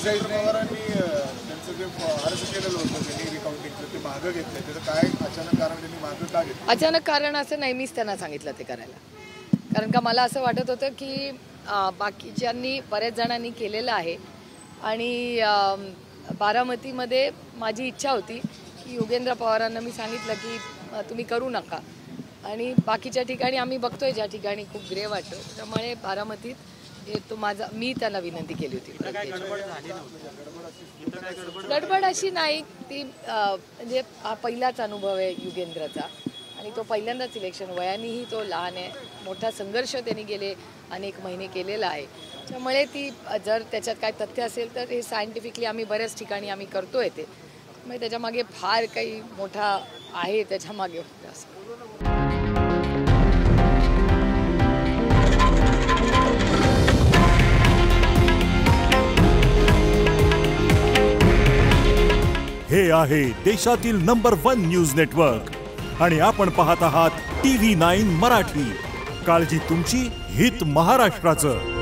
शरद पवारांनी त्यांचं जे अर्ज केलेलं होतं त्यांनी रिकाउंटिंगचं ते मागं घेतलं, त्याचं काय अचानक कारण त्यांनी मागं का घेतलं? अचानक कारण असं नाही, मीच त्यांना सांगितलं ते करायला. कारण का मला असं वाटत होतं की बाकीच्यांनी बऱ्याच जणांनी केलेलं आहे आणि बारामतीमध्ये माझी इच्छा होती की योगेंद्र पवारांना मी सांगितलं की तुम्ही करू नका, आणि बाकीच्या ठिकाणी आम्ही बघतोय ज्या ठिकाणी खूप ग्रे वाटतं, त्यामुळे बारामतीत हे तो माझा मी त्यांना विनंती केली होती. गडबड अशी नाही ती, म्हणजे हा पहिलाच अनुभव आहे युगेंद्रचा आणि तो पहिल्यांदाच इलेक्शन, वयानेही तो लहान आहे, मोठा संघर्ष त्यांनी गेले अनेक महिने केलेला आहे, त्यामुळे ती जर त्याच्यात काय तथ्य असेल तर हे सायंटिफिकली आम्ही बऱ्याच ठिकाणी आम्ही करतोय ते, त्यामुळे त्याच्यामागे फार काही मोठा आहे त्याच्यामागे असं. हे आहे देशातील नंबर 1 न्यूज नेटवर्क आणि आपण पाहत आहात TV9 मराठी. काळजी तुमची, हित महाराष्ट्राचं.